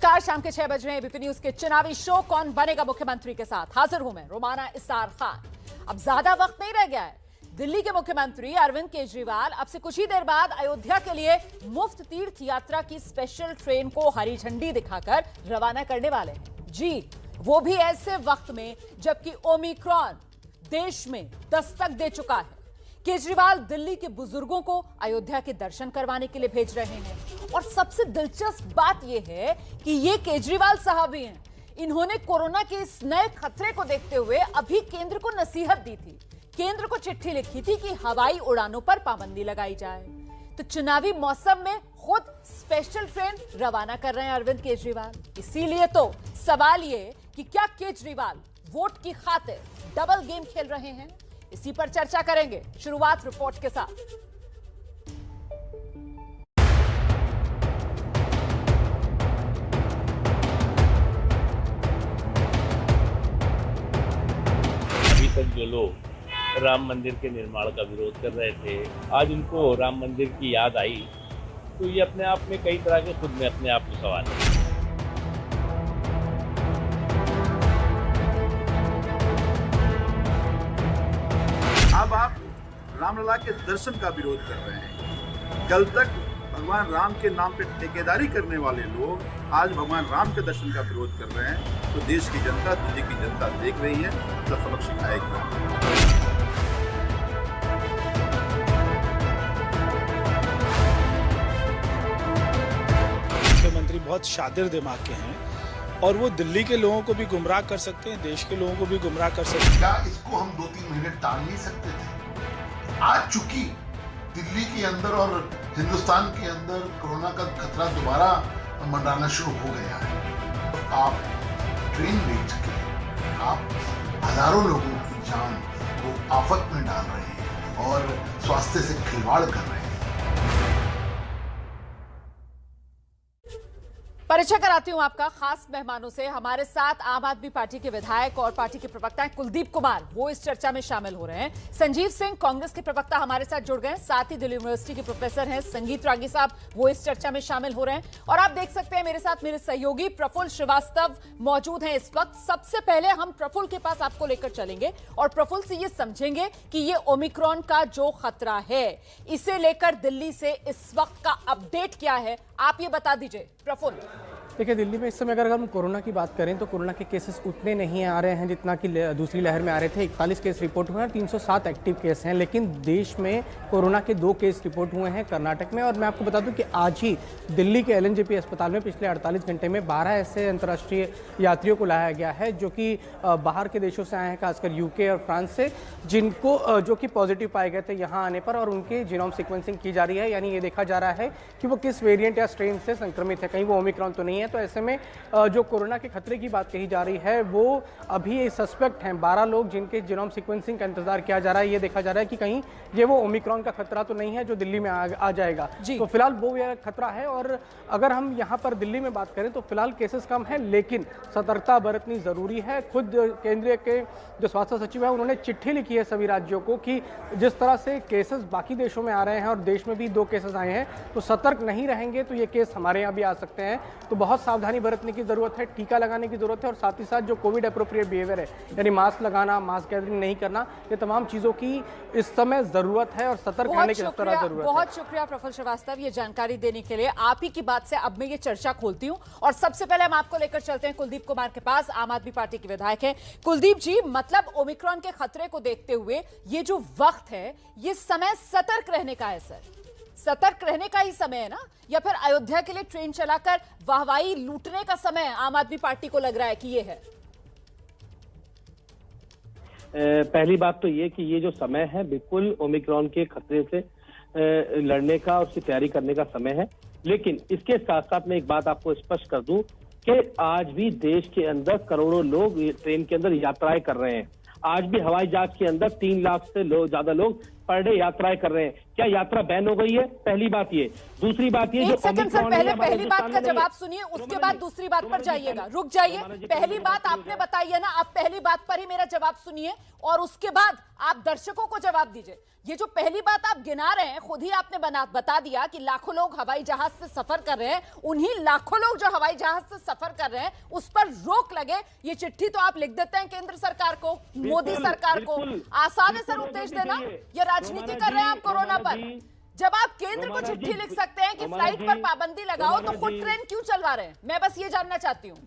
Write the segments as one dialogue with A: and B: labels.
A: नमस्कार, शाम के 6 बज रहे हैं। एबीपी न्यूज के चुनावी शो कौन बनेगा मुख्यमंत्री के साथ हाजिर हूं मैं रोमाना इसार खान। अब ज्यादा वक्त नहीं रह गया है। दिल्ली के मुख्यमंत्री अरविंद केजरीवाल अब से कुछ ही देर बाद अयोध्या के लिए मुफ्त तीर्थ यात्रा की स्पेशल ट्रेन को हरी झंडी दिखाकर रवाना करने वाले हैं। जी, वो भी ऐसे वक्त में जबकि ओमिक्रॉन देश में दस्तक दे चुका है। केजरीवाल दिल्ली के बुजुर्गों को अयोध्या के दर्शन करवाने के लिए भेज रहे हैं। और सबसे दिलचस्प बात यह है कि ये केजरीवाल साहब ही हैं। इन्होंने कोरोना के इस नए खतरे को देखते हुए अभी केंद्र को नसीहत दी थी, केंद्र को चिट्ठी लिखी थी कि हवाई उड़ानों पर पाबंदी लगाई जाए। तो चुनावी मौसम में खुद स्पेशल ट्रेन रवाना कर रहे हैं अरविंद केजरीवाल। इसीलिए तो सवाल ये कि क्या केजरीवाल वोट की खातिर डबल गेम खेल रहे हैं, इसी पर चर्चा करेंगे। शुरुआत रिपोर्ट के साथ।
B: अभी तक जो लोग राम मंदिर के निर्माण का विरोध कर रहे थे, आज उनको राम मंदिर की याद आई, तो ये अपने आप में कई तरह के खुद में अपने आप में सवाल है।
C: अब आप रामलला के दर्शन का विरोध कर रहे हैं। कल तक भगवान राम के नाम पे ठेकेदारी करने वाले लोग आज भगवान राम के दर्शन का विरोध कर रहे हैं। तो देश की जनता, दिल्ली की जनता देख रही है, तो सबक सिखाएगी।
D: मुख्यमंत्री बहुत शातिर दिमाग के हैं और वो दिल्ली के लोगों को भी गुमराह कर सकते हैं, देश के लोगों को भी गुमराह कर सकते हैं।
E: क्या इसको हम 2-3 महीने टाल नहीं सकते थे? आज चूंकि दिल्ली के अंदर और हिंदुस्तान के अंदर कोरोना का खतरा दोबारा मंडराना शुरू हो गया है, तो आप ट्रेन बेच के आप हजारों लोगों की जान को आफत में डाल रहे हैं और स्वास्थ्य से खिलवाड़ कर रहे हैं।
A: परिचय कराती हूं आपका खास मेहमानों से। हमारे साथ आम आदमी पार्टी के विधायक और पार्टी के प्रवक्ता हैं कुलदीप कुमार, वो इस चर्चा में शामिल हो रहे हैं। संजीव सिंह कांग्रेस के प्रवक्ता हमारे साथ जुड़ गए हैं। साथ ही दिल्ली यूनिवर्सिटी के प्रोफेसर हैं संगीत रागी साहब, वो इस चर्चा में शामिल हो रहे हैं। और आप देख सकते हैं मेरे साथ मेरे सहयोगी प्रफुल्ल श्रीवास्तव मौजूद हैं इस वक्त। सबसे पहले हम प्रफुल्ल के पास आपको लेकर चलेंगे और प्रफुल्ल से ये समझेंगे कि ये ओमिक्रॉन का जो खतरा है, इसे लेकर दिल्ली से इस वक्त का अपडेट क्या है, आप ये बता दीजिए प्रफुल्ल।
F: देखिए, दिल्ली में इस समय अगर हम कोरोना की बात करें तो कोरोना के केसेस उतने नहीं आ रहे हैं जितना कि दूसरी लहर में आ रहे थे। 41 केस रिपोर्ट हुए हैं, 307 एक्टिव केस हैं, लेकिन देश में कोरोना के 2 केस रिपोर्ट हुए हैं कर्नाटक में। और मैं आपको बता दूं कि आज ही दिल्ली के LNJP अस्पताल में पिछले 48 घंटे में 12 ऐसे अंतर्राष्ट्रीय यात्रियों को लाया गया है जो कि बाहर के देशों से आए हैं, खासकर UK और फ्रांस से, जिनको जो कि पॉजिटिव पाए गए थे यहाँ आने पर, और उनके जीनोम सीक्वेंसिंग की जा रही है। यानी ये देखा जा रहा है कि वो किस वेरिएंट या स्ट्रेन से संक्रमित है, कहीं वो ओमिक्रॉन तो नहीं है। तो ऐसे में जो कोरोना के खतरे की बात कही जा रही है, वो अभी सस्पेक्ट हैं 12 लोग जिनके जीनोम सीक्वेंसिंग का इंतजार किया जा रहा है। ये देखा जा रहा है कि कहीं ये वो ओमिक्रॉन का खतरा तो नहीं है जो दिल्ली में आ जाएगा। तो फिलहाल वो खतरा है। और अगर हम यहाँ पर दिल्ली में बात करें तो फिलहाल केसेस कम है, लेकिन सतर्कता बरतनी जरूरी है। खुद केंद्रीय के जो स्वास्थ्य सचिव है, उन्होंने चिट्ठी लिखी है सभी राज्यों को कि जिस तरह से केसेस बाकी देशों में आ रहे हैं और देश में भी 2 केसेस आए हैं, तो सतर्क नहीं रहेंगे तो ये केस हमारे यहाँ भी आ सकते हैं। तो बहुत सावधानी बरतने की जरूरत है, टीका लगाने की जरूरत है, और साथ ही साथ जो कोविड एप्रोप्रिएट बिहेवियर है, यानी मास्क लगाना, मास्क गैदरिंग नहीं करना, ये तमाम चीजों की इस समय जरूरत है और सतर्क रहने की जरूरत है।
A: बहुत शुक्रिया प्रफुल्ल श्रीवास्तव ये जानकारी देने के लिए। आप ही की बात से अब मैं ये चर्चा खोलती हूं और सबसे पहले हम आपको लेकर चलते हैं कुलदीप कुमार के पास, आम आदमी पार्टी के विधायक हैं। कुलदीप जी, मतलब ओमिक्रॉन के खतरे को देखते हुए ये जो वक्त है, ये समय सतर्क रहने का है सर, सतर्क रहने का ही समय है ना, या फिर अयोध्या के लिए ट्रेन चलाकर वाहवाही लूटने का समय आम आदमी पार्टी को लग रहा है कि ये है?
G: पहली बात तो ये कि ये जो समय है बिल्कुल ओमिक्रॉन के खतरे से लड़ने का और उसकी तैयारी करने का समय है। लेकिन इसके साथ साथ मैं एक बात आपको स्पष्ट कर दूं कि आज भी देश के अंदर करोड़ों लोग ट्रेन के अंदर यात्राएं कर रहे हैं। आज भी हवाई जहाज के अंदर 3 लाख से ज्यादा लोग पर डे यात्राएं कर रहे हैं। क्या यात्रा बैन हो गई है? पहली बात ये। दूसरी बात ये,
A: एक सेकंड सर, पहले पहली बात का जवाब सुनिए, उसके बाद दूसरी बात पर जाइएगा। रुक जाइए, पहली बात आपने बताई है ना, आप पहली बात पर ही मेरा जवाब सुनिए और उसके बाद आप दर्शकों को जवाब दीजिए। ये जो पहली बात आप गिना रहे हैं, खुद ही आपने बता दिया कि लाखों लोग हवाई जहाज से सफर कर रहे हैं, उन्हीं लाखों लोग जो हवाई जहाज से सफर कर रहे हैं उस पर रोक लगे। ये चिट्ठी तो आप लिख देते हैं केंद्र सरकार को, मोदी सरकार को। आसान है सर उपदेश देना, ये राजनीति कर रहे हैं आप कोरोना पर। जब आप केंद्र को चिट्ठी लिख सकते हैं कि फ्लाइट पर पाबंदी लगाओ, तो खुद ट्रेन क्यों चलवा रहे हैं? मैं बस ये जानना चाहती हूँ।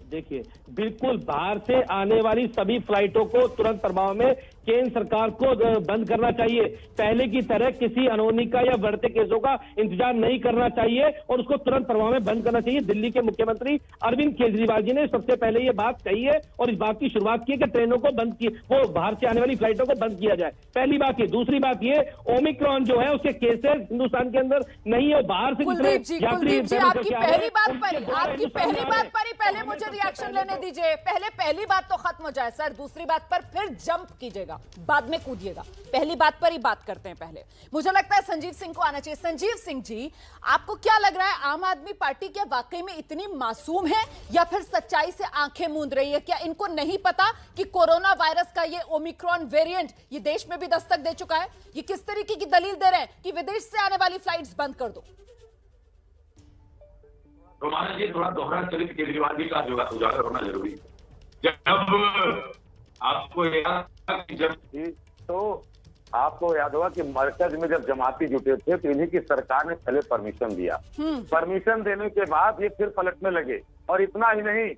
G: देखिए, बिल्कुल बाहर से आने वाली सभी फ्लाइटों को तुरंत प्रभाव में केंद्र सरकार को बंद करना चाहिए। पहले की तरह किसी अनहोनी का या बढ़ते केसों का इंतजार नहीं करना चाहिए और उसको तुरंत प्रभाव में बंद करना चाहिए। दिल्ली के मुख्यमंत्री अरविंद केजरीवाल जी ने सबसे पहले ये बात कही है और इस बात की शुरुआत की है कि ट्रेनों को बंद की, वो बाहर से आने वाली फ्लाइटों को बंद किया जाए। पहली बात ये। दूसरी बात ये, ओमिक्रॉन जो है उसके केसेस हिंदुस्तान के अंदर नहीं है, बाहर से
A: कुलदीप जी, आपकी पहली बात पर ही पहले मुझे रिएक्शन लेने दीजिए। पहली बात तो खत्म हो जाए सर, दूसरी बात पर फिर जंप कीजिएगा, बाद में कूदिएगा। पहली बात पर ही बात करते हैं पहले। मुझे लगता है संजीव सिंह को आना चाहिए। संजीव सिंह जी, आपको क्या लग रहा है, आम आदमी पार्टी क्या वाकई में इतनी मासूम है या फिर सच्चाई से आंखें मूंद रही है? क्या इनको नहीं पता कि कोरोना वायरस का ये ओमिक्रॉन वेरिएंट ये देश में भी दस्तक दे चुका है? ये किस तरीके की दलील दे रहे हैं कि विदेश से आने वाली फ्लाइट्स बंद कर दो?
H: रोमाना जी, थोड़ा दोहरा चरित्र केजरीवाल जी का उजागर होना जरूरी है। जब आपको याद होगा कि मरकज में जब जमाती जुटे थे तो इन्हीं की सरकार ने पहले परमिशन दिया। परमिशन देने के बाद ये फिर पलटने लगे और इतना ही नहीं,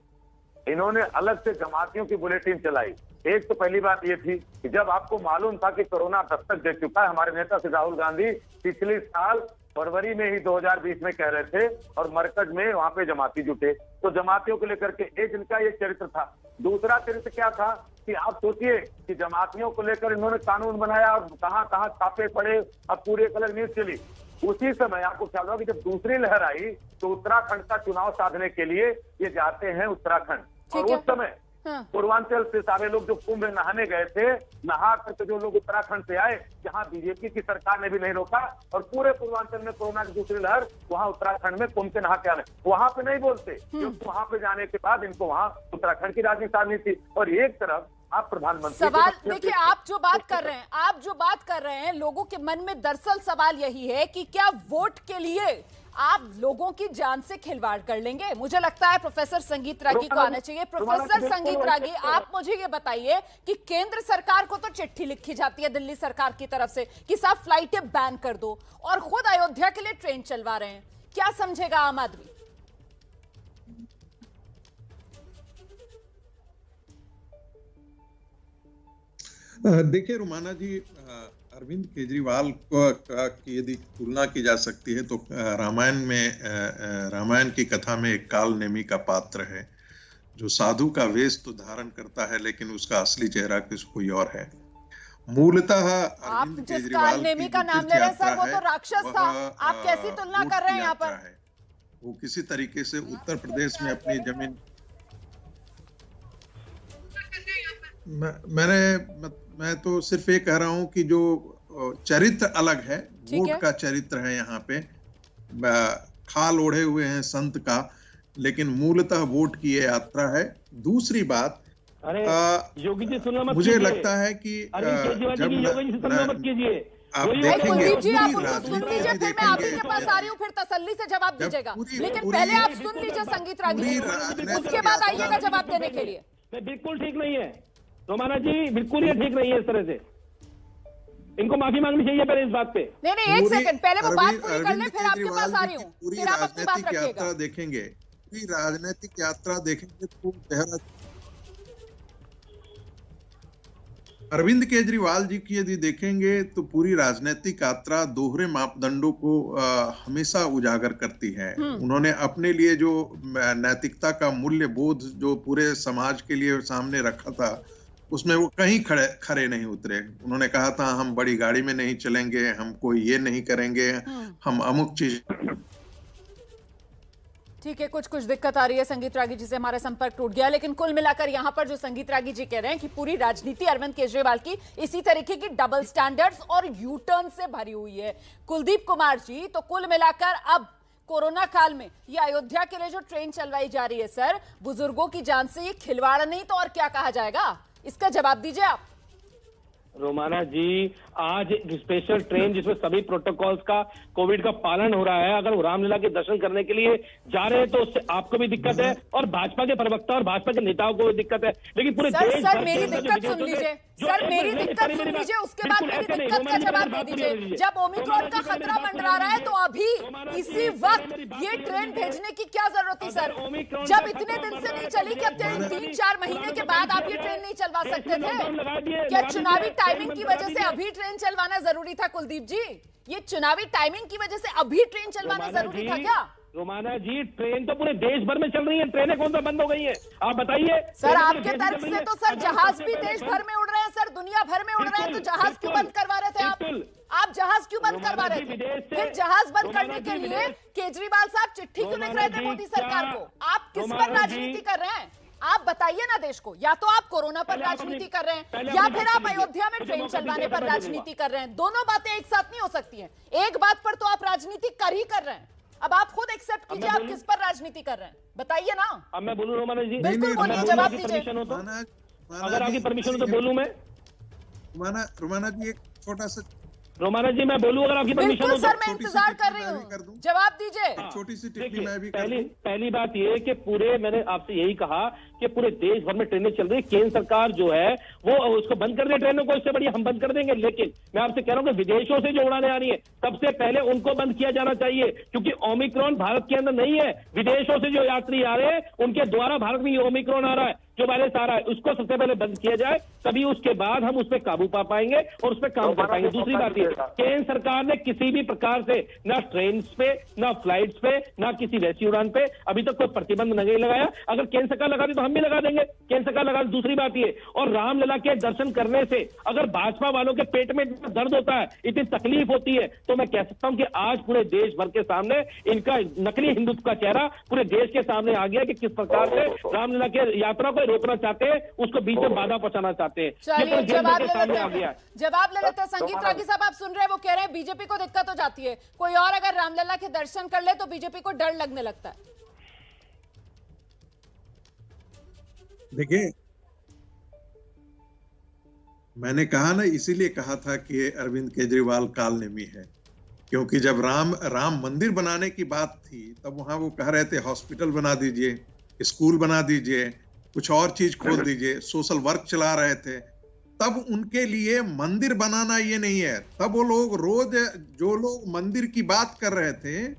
H: इन्होंने अलग से जमातियों की बुलेटिन चलाई। एक तो पहली बात ये थी कि जब आपको मालूम था कि कोरोना दस्तक दे चुका है, हमारे नेता श्री राहुल गांधी पिछले साल फरवरी में ही 2020 में कह रहे थे और मरकज में वहां पे जमाती जुटे, तो जमातियों को लेकर के एक इनका ये चरित्र था। दूसरा चरित्र क्या था कि आप सोचिए कि जमातियों को लेकर इन्होंने कानून बनाया और कहां कहां छापे पड़े, अब पूरी एक अलग न्यूज चली। उसी समय आपको ख्याल होगा कि जब दूसरी लहर आई तो उत्तराखंड का चुनाव साधने के लिए ये जाते हैं उत्तराखंड और उस समय पूर्वांचल से सारे लोग जो कुंभ में नहाने गए थे, नहा करके जो लोग उत्तराखंड से आए जहां बीजेपी की सरकार ने भी नहीं रोका और पूरे पूर्वांचल में कोरोना की दूसरी लहर, वहां उत्तराखंड में कुंभ के नहा के आने, वहां पे नहीं बोलते क्योंकि वहां पे जाने के बाद इनको वहां उत्तराखंड की राजनीति साधनी थी। और एक तरफ आप प्रधानमंत्री
A: सवाल देखिए, आप जो बात कर रहे हैं लोगों के मन में दरअसल सवाल यही है कि क्या वोट के लिए आप लोगों की जान से खिलवाड़ कर लेंगे? मुझे लगता है प्रोफेसर संगीत रागी को आना चाहिए। प्रोफेसर संगीत रागी, आप मुझे ये बताइए कि केंद्र सरकार को तो चिट्ठी लिखी जाती है दिल्ली सरकार की तरफ से कि सब फ्लाइटें बैन कर दो और खुद अयोध्या के लिए ट्रेन चलवा रहे हैं, क्या समझेगा आम आदमी?
I: देखिए रुमाना जी, अरविंद केजरीवाल की यदि तुलना की जा सकती है तो रामायण की कथा में एक काल नेमी का पात्र है जो साधु का वेश तो धारण करता है लेकिन उसका असली चेहरा कोई और है। मूलतः
A: आप जिस काल नेमी का नाम ले रहे हैं सर, वो तो राक्षस था। आप कैसी तुलना कर रहे हैं यहाँ पर?
I: वो किसी तरीके से उत्तर प्रदेश में अपनी जमीन, मैं तो सिर्फ ये कह रहा हूं कि जो चरित्र अलग है, वोट का चरित्र है यहाँ पे, खाल ओढ़े हुए हैं संत का, लेकिन मूलतः वोट की ये यात्रा है। दूसरी बात,
G: योगी जी सुनना मत,
I: मुझे लगता है कि जब
G: मत कीजिए,
I: आप देखेंगे,
A: आप उनको सुन लीजिए, फिर मैं आप ही के पास आ रही हूँ, फिर तसल्ली से जवाब दीजिएगा। लेकिन पहले आप सुन लीजिए संगीत रागी, उसके बाद आइएगा जवाब देने के लिए।
G: बिल्कुल ठीक नहीं है रोमाना जी, बिल्कुल ये ठीक नहीं है। इस तरह से इनको माफी मांगनी चाहिए पहले इस बात पे।
A: नहीं, एक सेकंड, पहले वो बात पूरी कर ले, फिर आपके पास आ रही हूँ, फिर आप अपनी बात रखिएगा।
I: यात्रा देखेंगे, पूरी राजनीतिक यात्रा देखेंगे तो चेहरा अरविंद केजरीवाल जी की यदि देखेंगे तो पूरी राजनीतिक यात्रा दोहरे मापदंडों को हमेशा उजागर करती है। उन्होंने अपने लिए जो नैतिकता का मूल्य बोध जो पूरे समाज के लिए सामने रखा था, उसमें वो कहीं खरे नहीं उतरे। उन्होंने कहा था हम बड़ी गाड़ी में नहीं चलेंगे, हम कोई ये नहीं करेंगे, हम अमुक चीज।
A: ठीक है, कुछ दिक्कत आ रही है। संगीत रागी जी से हमारा संपर्क टूट गया, लेकिन कुल मिलाकर यहां पर जो संगीत रागी जी कह रहे हैं कि पूरी राजनीति अरविंद केजरीवाल की इसी तरीके की डबल स्टैंडर्ड्स और यू टर्न से भरी हुई है। कुलदीप कुमार जी, तो कुल मिलाकर अब कोरोना काल में ये अयोध्या के लिए जो ट्रेन चलवाई जा रही है सर, बुजुर्गों की जान से ये खिलवाड़ नहीं तो और क्या कहा जाएगा? इसका जवाब दीजिए आप।
G: रोमाना जी, आज स्पेशल ट्रेन जिसमें सभी प्रोटोकॉल्स का कोविड का पालन हो रहा है, अगर वो रामलीला के दर्शन करने के लिए जा रहे हैं तो उससे आपको भी दिक्कत है और भाजपा के प्रवक्ता और भाजपा के नेताओं को भी दिक्कत है। लेकिन पूरे देश
A: सर मेरी दिक्कत सुन लीजिए, सर मेरी दिक्कत सुन लीजिए, उसके बाद मेरी दिक्कत का जवाब दे दीजिए। जब ओमिक्रॉन का खतरा मंडरा रहा है तो अभी इसी वक्त ये ट्रेन भेजने की क्या जरूरत थी सर? जब इतने दिन से नहीं चली कि अब 3-4 महीने के बाद आप ये ट्रेन नहीं चलवा सकते थे? क्या चुनावी टाइमिंग की वजह से अभी ट्रेन चलवाना जरूरी था कुलदीप जी? ये चुनावी टाइमिंग की वजह से अभी ट्रेन चलवाना जरूरी था क्या?
G: रोमाना जी, ट्रेन तो पूरे देश भर में चल रही है, ट्रेनें कौन सा बंद हो गई हैं? आप बताइए
A: सर। आपके तर्क से तो सर जहाज भी देश भर में उड़ रहे हैं सर, दुनिया भर में उड़ रहे हैं, तो जहाज क्यों बंद करवा रहे थे आप जहाज क्यों बंद करवा रहे थे? फिर जहाज बंद करने के लिए केजरीवाल साहब चिट्ठी क्यों लिख रहे थे मोदी सरकार को? आप किस पर राजनीति कर रहे हैं? आप बताइए ना देश को। या तो आप कोरोना पर राजनीति कर रहे हैं या फिर आप अयोध्या में ट्रेन चलवाने पर राजनीति कर रहे हैं। दोनों बातें एक साथ नहीं हो सकती हैं। एक बात पर तो आप राजनीति कर ही कर रहे हैं। अब आप खुद एक्सेप्ट कीजिए आप किस पर राजनीति कर रहे हैं, बताइए ना।
G: अब मैं बोलूं रोमाना जी?
A: बिल्कुल बोलिए, जवाब दीजिए।
G: अगर आपकी परमिशन हो तो बोलूं मैं?
I: रोमाना जी एक छोटा सा,
G: रोमाना जी मैं बोलूं अगर आपकी परमिशन हो तो?
A: सर मैं इंतजार कर रही हूँ, जवाब दीजिए।
I: छोटी सी टिप्पणी मैं भी
G: पहली बात ये कि पूरे, मैंने आपसे यही कहा कि पूरे देश भर में ट्रेनें चल रही है। केंद्र सरकार जो है वो उसको बंद कर दे ट्रेनों को, इससे बढ़िया हम बंद कर देंगे। लेकिन मैं आपसे कह रहा हूँ कि विदेशों से जो उड़ाने आ रही है सबसे पहले उनको बंद किया जाना चाहिए, क्योंकि ओमिक्रॉन भारत के अंदर नहीं है। विदेशों से जो यात्री आ रहे हैं उनके द्वारा भारत में ओमिक्रॉन आ रहा है, जो वायरस आ रहा है, उसको सबसे पहले बंद किया जाए, तभी उसके बाद हम उस पर काबू पा पाएंगे और उस पर काम कर पाएंगे। दूसरी बात ये, केंद्र सरकार ने किसी भी प्रकार से ना ट्रेन पे, ना फ्लाइट्स पे, ना किसी वैसी उड़ान पे अभी तक कोई प्रतिबंध नहीं लगाया। अगर केंद्र सरकार लगा दी तो हम भी लगा देंगे, केंद्र सरकार लगा दी। दूसरी बात ये, और रामलला के दर्शन करने से अगर भाजपा वालों के पेट में दर्द होता है, इतनी तकलीफ होती है, तो मैं कह सकता हूं कि आज पूरे देश भर के सामने इनका नकली हिंदुत्व का चेहरा पूरे देश के सामने आ गया कि किस प्रकार से रामलला के यात्रा को रोकना चाहते हैं, उसको बीच में बाधा पहुंचाना चाहते हैं।
A: चलिए जवाब ले लेते हैं। संगीत रागी साहब आप सुन रहे हैं, वो कह रहे हैं बीजेपी को दिक्कत हो जाती है, कोई और अगर रामलला के दर्शन कर ले तो बीजेपी को डर लगने लगता है।
I: देखिए, मैंने कहा ना, इसीलिए कहा था कि अरविंद केजरीवाल कालनेमी है, क्योंकि जब राम मंदिर बनाने की बात थी तब वहां वो कह रहे थे हॉस्पिटल बना दीजिए, स्कूल बना दीजिए, कुछ और चीज खोल दीजिए, सोशल वर्क चला रहे थे। तब उनके लिए मंदिर बनाना ये नहीं है। तब वो लोग रोज जो लोग मंदिर की बात कर रहे थे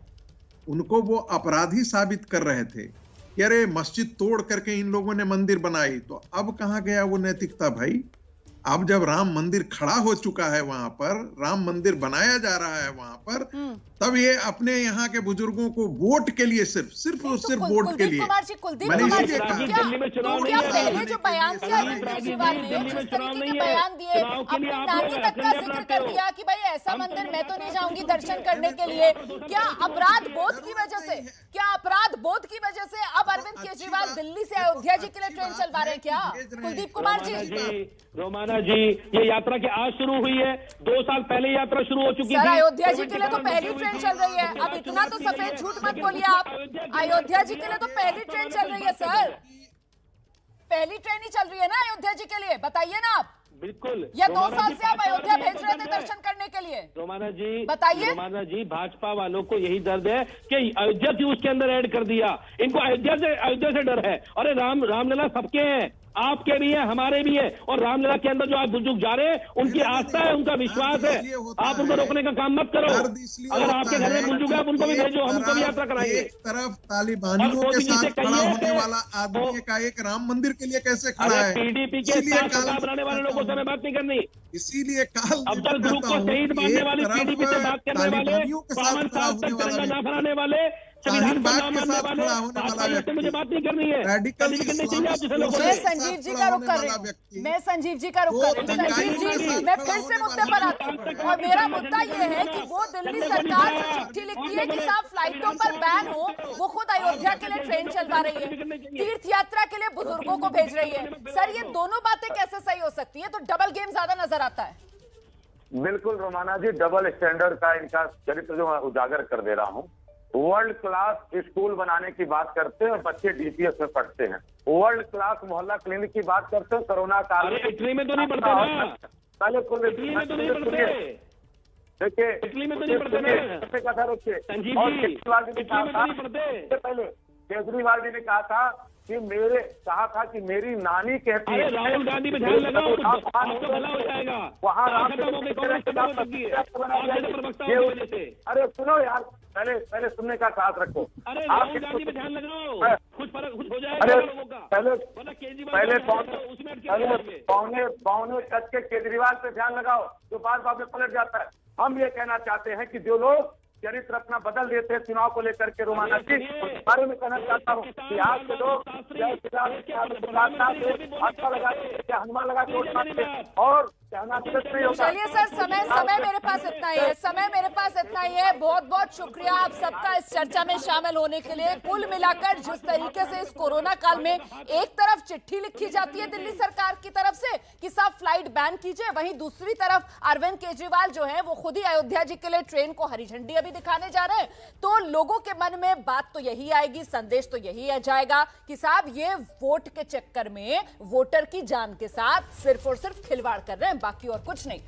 I: उनको वो अपराधी साबित कर रहे थे कि अरे मस्जिद तोड़ करके इन लोगों ने मंदिर बनाई। तो अब कहाँ गया वो नैतिकता भाई? अब जब राम मंदिर खड़ा हो चुका है, वहां पर राम मंदिर बनाया जा रहा है वहां पर, तब ये अपने यहाँ के बुजुर्गों को वोट के लिए सिर्फ वोट के लिए, मैंने इसीलिए कहा
A: पहले जो बयान दिया केजरीवाल ने, जिस तरीके के बयान दिए, अपनी नानी तक का जिक्र कर दिया कि भाई ऐसा मंदिर मैं तो नहीं जाऊंगी दर्शन करने के लिए। क्या अपराध बोध की वजह से अब अरविंद केजरीवाल दिल्ली से अयोध्या जी के लिए ट्रेन चलवा रहे हैं क्या? कुलदीप कुमार जी,
G: रोमाना जी, ये यात्रा की आज शुरू हुई है, 2 साल पहले यात्रा शुरू हो चुकी थी।
A: अयोध्या जी के लिए तो पहली ट्रेन चल रही है। अब इतना तो सफेद झूठ मत बोलिए आप। अयोध्या जी के लिए तो पहली ट्रेन चल रही है सर, पहली ट्रेन ही चल रही है ना अयोध्या जी के लिए, बताइए ना आप।
G: बिल्कुल,
A: या 2 साल से आप अयोध्या भेज रहे थे दर्शन करने के लिए?
G: रोमाना जी
A: बताइए।
G: रोमाना जी, भाजपा वालों को यही दर्द है कि अयोध्या क्यों उसके अंदर ऐड कर दिया। इनको अयोध्या से डर है। अरे रामलला सबके हैं, आपके भी है, हमारे भी है, और रामलला के अंदर जो आज बुजुर्ग जा रहे हैं उनकी आस्था है, उनका विश्वास है। आप उनको रोकने का काम मत करो। अगर आपके घर में बुजुर्ग है आप उनको भी भेजो, हम उनको भी यात्रा कराएंगे।
I: एक तरफ तालिबानियों के साथ खड़ा होने वाला आदमी का एक राम मंदिर के लिए कैसे खड़ा है?
G: पीडीपी के साथ बनाने वाले लोगों से बात नहीं करनी।
I: इसीलिए काल
G: अफजल गुरु को शहीद मानने वाले, पीडीपी से बात करने वाले, पावन साहब तक तिरंगा ना फहराने वाले,
I: शाहीन बाग के साथ खड़ा होने वाला व्यक्ति,
J: मुझे बात नहीं करनी है,
I: रेडिकल
A: मैं संजीव जी का रुख कर रही हूँ, मैं संजीव जी का रुख कर रही हूँ। संजीव जी, मैं फिर से मुद्दे पर आती हूँ और मेरा मुद्दा ये है कि वो दिल्ली सरकार जो चिट्ठी लिखती है कि साहब फ्लाइटों पर बैन हो, वो खुद अयोध्या के लिए ट्रेन चलवा रही है, तीर्थ यात्रा के लिए बुजुर्गों को भेज रही है। सर ये दोनों बातें कैसे सही हो सकती है? तो डबल गेम ज्यादा नजर आता है।
H: बिल्कुल रोमाना जी, डबल स्टैंडर्ड का इनका चरित्र जो मैं उजागर कर दे रहा हूँ। वर्ल्ड क्लास स्कूल बनाने की बात करते हैं और बच्चे डीपीएस में पढ़ते हैं, वर्ल्ड क्लास मोहल्ला क्लिनिक की बात करते हैं कोरोना काल में।
J: इटली में तो नहीं पढ़ते ना,
H: पहले
J: इटली में तो नहीं पढ़ते,
H: देखिए
J: इटली में तो नहीं पढ़ते ना
H: कथा रखिए।
J: संजीव जी,
H: केजरीवाल जी ने कहा था,
J: पहले
H: केजरीवाल जी ने कहा था कि मेरी नानी कहती है,
J: राहुल गांधी पे ध्यान लगाओ, आपका भला हो जाएगा।
H: वहाँ अरे सुनो यार, पहले सुनने का साथ रखो।
J: अरे राहुल गांधी पे ध्यान लगाओ, कुछ हो जाएगा लोगों का।
H: पौने कच के केजरीवाल पे ध्यान लगाओ, जो बार में पलट जाता है। हम ये कहना चाहते हैं कि जो लोग चरित्र अपना बदल देते हैं चुनाव को लेकर के, रोमाना जी बारे में कहना चाहता हूँ कि आज के लोग हनुमान लगा के वोट मांगते हैं और कहना नहीं होता।
A: चलिए सर, समय मेरे पास इतना ही है, बहुत बहुत शुक्रिया आप सबका इस चर्चा में शामिल होने के लिए। कुल मिलाकर जिस तरीके से इस कोरोना काल में एक तरफ चिट्ठी लिखी जाती है दिल्ली सरकार की तरफ से कि सब फ्लाइट बैन कीजिए, वहीं दूसरी तरफ अरविंद केजरीवाल जो है वो खुद ही अयोध्या जी के लिए ट्रेन को हरी झंडी अभी दिखाने जा रहे हैं, तो लोगों के मन में बात तो यही आएगी, संदेश तो यही आ जाएगा कि साहब ये वोट के चक्कर में वोटर की जान के साथ सिर्फ और सिर्फ खिलवाड़ कर रहे हैं, बाकी और कुछ नहीं।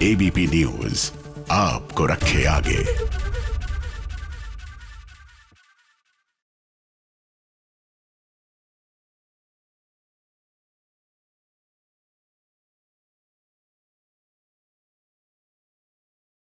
K: एबीपी न्यूज आपको रखे आगे।